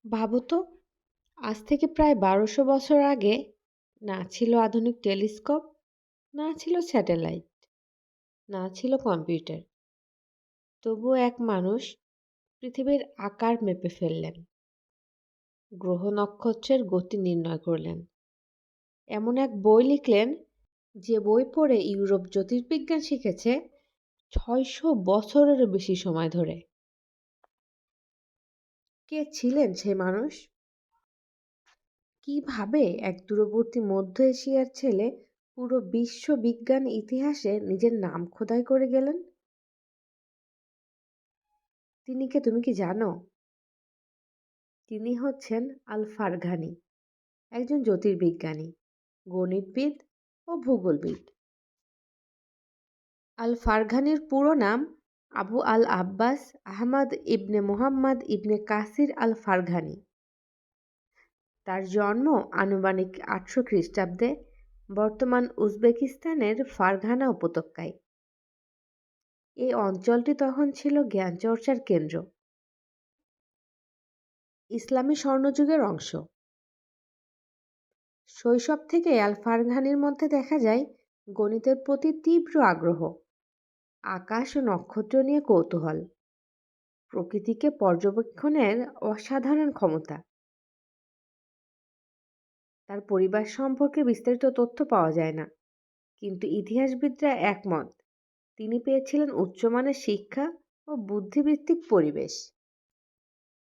ভাবো তো, আজ থেকে প্রায় ১২০০ বছর আগে না ছিল আধুনিক টেলিস্কোপ, না ছিল স্যাটেলাইট, না ছিল কম্পিউটার। তবুও এক মানুষ পৃথিবীর আকার মেপে ফেললেন, গ্রহ নক্ষত্রের গতি নির্ণয় করলেন, এমন এক বই লিখলেন যে বই পড়ে ইউরোপ জ্যোতির্বিজ্ঞান শিখেছে ৬০০ বছরেরও বেশি সময় ধরে। কে ছিলেন সেই মানুষ? কিভাবে এক দূরবর্তী মধ্য এশিয়ার ছেলে পুরো বিশ্ব বিজ্ঞান ইতিহাসে নিজের নাম খোদাই করে গেলেন? তিনি কে তুমি কি জানো? তিনি হচ্ছেন আল ফারঘানি, একজন জ্যোতির্বিজ্ঞানী, গণিতবিদ ও ভূগোলবিদ। আল ফারঘানির পুরো নাম আবু আল আব্বাস আহমদ ইবনে মুহাম্মদ ইবনে কাসির আল ফারঘানি। তার জন্ম আনুমানিক ৮০০ খ্রিস্টাব্দে বর্তমান উজবেকিস্তানের ফারঘানা উপত্যকায়। এই অঞ্চলটি তখন ছিল জ্ঞানচর্চার কেন্দ্র, ইসলামী স্বর্ণযুগের অংশ। শৈশব থেকে আল ফারঘানির মধ্যে দেখা যায় গণিতের প্রতি তীব্র আগ্রহ, আকাশ ও নক্ষত্র নিয়ে কৌতূহল, প্রকৃতিকে পর্যবেক্ষণের অসাধারণ ক্ষমতা। তার পরিবার সম্পর্কে বিস্তারিত তথ্য পাওয়া যায় না, কিন্তু ইতিহাসবিদরা একমত তিনি পেয়েছিলেন উচ্চমানের শিক্ষা ও বুদ্ধিবৃত্তিক পরিবেশ।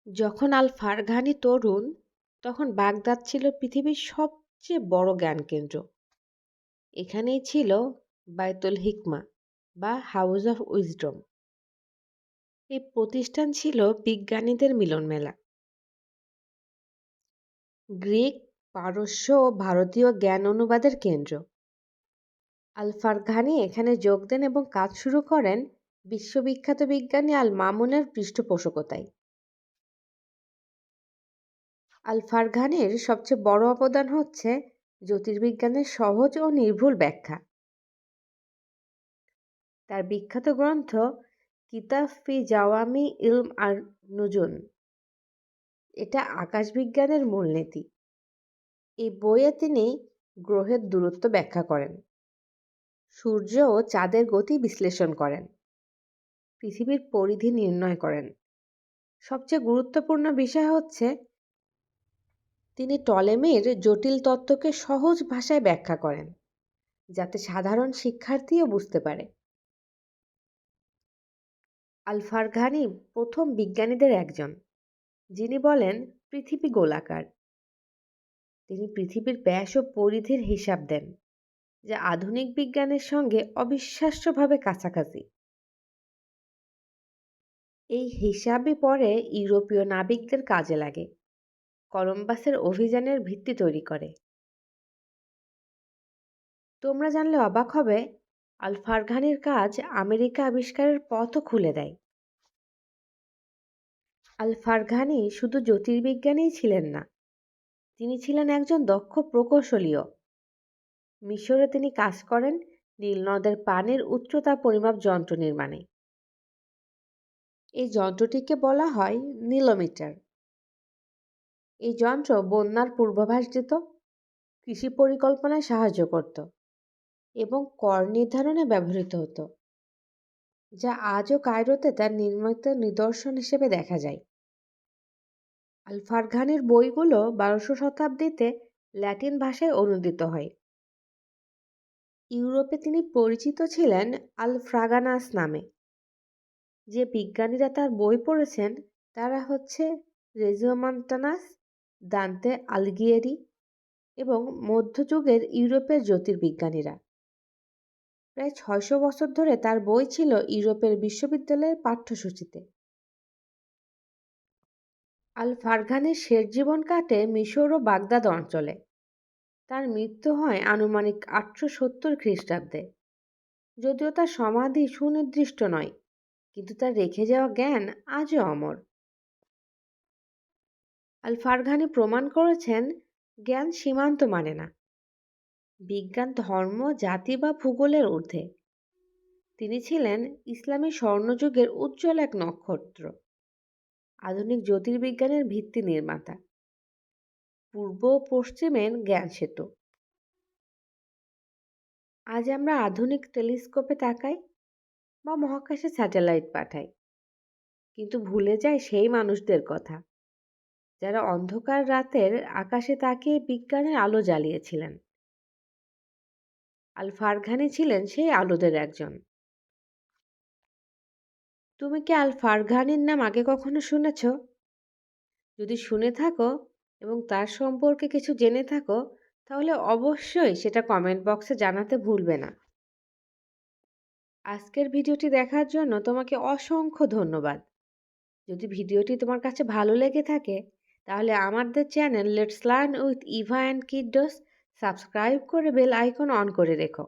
যখন আল ফারঘানি তরুণ, তখন বাগদাদ ছিল পৃথিবীর সবচেয়ে বড় জ্ঞানকেন্দ্র। এখানেই ছিল বায়তুল হিকমা বা হাউস অফ উইজডম। এই প্রতিষ্ঠান ছিল বিজ্ঞানীদের মিলন মেলা। গ্রিক, পারস্য ও ভারতীয় জ্ঞান অনুবাদের কেন্দ্র। আল ফারঘানি এখানে যোগ দেন এবং কাজ শুরু করেন বিশ্ববিখ্যাত বিজ্ঞানী আল মামুনের পৃষ্ঠপোষকতায়। আল ফারঘানির সবচেয়ে বড় অবদান হচ্ছে জ্যোতির্বিজ্ঞানের সহজ ও নির্ভুল ব্যাখ্যা। তার বিখ্যাত গ্রন্থ কিতাব ফি জাওয়ামি ইলম আর নুজুম, এটা আকাশবিজ্ঞানের মূলনীতি। এই বইয়ে তিনি গ্রহের দূরত্ব ব্যাখ্যা করেন, সূর্য ও চাঁদের গতি বিশ্লেষণ করেন, পৃথিবীর পরিধি নির্ণয় করেন। সবচেয়ে গুরুত্বপূর্ণ বিষয় হচ্ছে তিনি টলেমির জটিল তত্ত্বকে সহজ ভাষায় ব্যাখ্যা করেন, যাতে সাধারণ শিক্ষার্থীও বুঝতে পারে। আল ফারঘানি প্রথম বিজ্ঞানীদের একজন যিনি বলেন পৃথিবী গোলাকার। তিনি পৃথিবীর ব্যাস ও পরিধির হিসাব দেন, যা আধুনিক বিজ্ঞানের সঙ্গে অবিশ্বাস্যভাবে কাছাকাছি। এই হিসাবই পরে ইউরোপীয় নাবিকদের কাজে লাগে, কলম্বাসের অভিযানের ভিত্তি তৈরি করে। তোমরা জানলে অবাক হবে, আল ফারঘানির কাজ আমেরিকা আবিষ্কারের পথও খুলে দেয়। আল ফারঘানি শুধু জ্যোতির্বিজ্ঞানীই ছিলেন না, তিনি ছিলেন একজন দক্ষ প্রকৌশলীও। মিশরে তিনি কাজ করেন নীল নদের পানির উচ্চতা পরিমাপ যন্ত্র নির্মাণে। এই যন্ত্রটিকে বলা হয় নীলোমিটার। এই যন্ত্র বন্যার পূর্বাভাস দিত, কৃষি পরিকল্পনায় সাহায্য করত এবং কর নির্ধারণে ব্যবহৃত হতো, যা আজও কায়রোতে তার নির্মিত নিদর্শন হিসেবে দেখা যায়। আল ফারঘানির বইগুলো ১২শ শতাব্দীতে ল্যাটিন ভাষায় অনূদিত হয়। ইউরোপে তিনি পরিচিত ছিলেন আল ফ্রাগানাস নামে। যে বিজ্ঞানীরা তার বই পড়েছেন তারা হচ্ছে রেজিওমন্টানাস, দান্তে আলিঘিয়েরি এবং মধ্যযুগের ইউরোপের জ্যোতির্বিজ্ঞানীরা। প্রায় ৬০০ বছর ধরে তার বই ছিল ইউরোপের বিশ্ববিদ্যালয়ের পাঠ্যসূচিতে। আল ফারঘানির শেষ জীবন কাটে মিশর ও বাগদাদ অঞ্চলে। তার মৃত্যু হয় আনুমানিক ৮৭০ খ্রিস্টাব্দে। যদিও তার সমাধি সুনির্দিষ্ট নয়, কিন্তু তার রেখে যাওয়া জ্ঞান আজও অমর। আল ফারঘানি প্রমাণ করেছেন জ্ঞান সীমান্ত মানে না, বিজ্ঞান ধর্ম, জাতি বা ভূগোলের ঊর্ধ্বে। তিনি ছিলেন ইসলামী স্বর্ণযুগের উজ্জ্বল এক নক্ষত্র। আধুনিক জ্যোতির্বিজ্ঞানের ভিত্তি নির্মাতা, পূর্ব ও পশ্চিমের জ্ঞান সেতু। আজ আমরা আধুনিক টেলিস্কোপে তাকাই বা মহাকাশে স্যাটেলাইট পাঠাই, কিন্তু ভুলে যাই সেই মানুষদের কথা যারা অন্ধকার রাতের আকাশে তাকিয়ে বিজ্ঞানের আলো জ্বালিয়েছিলেন। আল ফারঘানি ছিলেন সেই আলোদের একজন। তুমি কি আল ফারঘানির নাম আগে কখনো শুনেছ? যদি শুনে থাকো এবং তার সম্পর্কে কিছু জেনে থাকো, তাহলে অবশ্যই সেটা কমেন্ট বক্সে জানাতে ভুলবে না। আজকের ভিডিওটি দেখার জন্য তোমাকে অসংখ্য ধন্যবাদ। যদি ভিডিওটি তোমার কাছে ভালো লেগে থাকে, তাহলে আমাদের channel let's learn with Eva and kids subscribe করে বেল আইকন অন করে রেখো।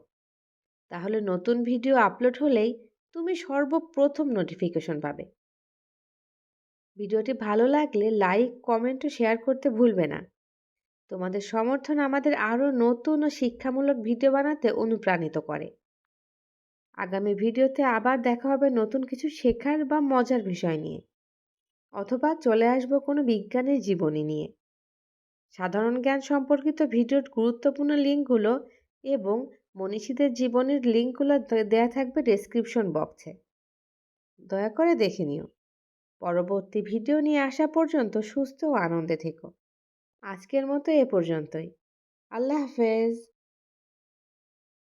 তাহলে নতুন ভিডিও আপলোড হলেই তুমি সর্বপ্রথম নোটিফিকেশন পাবে। ভিডিওটি ভালো লাগলে লাইক, কমেন্ট ও শেয়ার করতে ভুলবে না। তোমাদের সমর্থন আমাদের আরও নতুন ও শিক্ষামূলক ভিডিও বানাতে অনুপ্রাণিত করে। আগামী ভিডিওতে আবার দেখা হবে নতুন কিছু শেখার বা মজার বিষয় নিয়ে, অথবা চলে আসবো কোনো বিজ্ঞানের জীবনী নিয়ে। সাধারণ জ্ঞান সম্পর্কিত ভিডিওর গুরুত্বপূর্ণ লিঙ্কগুলো এবং মনীষীদের জীবনের লিঙ্কগুলো দেয়া থাকবে ডেসক্রিপশন বক্সে। দয়া করে দেখে নিও। পরবর্তী ভিডিও নিয়ে আসা পর্যন্ত সুস্থ ও আনন্দে থেকো। আজকের মতো এ পর্যন্তই। আল্লাহ হাফেজ।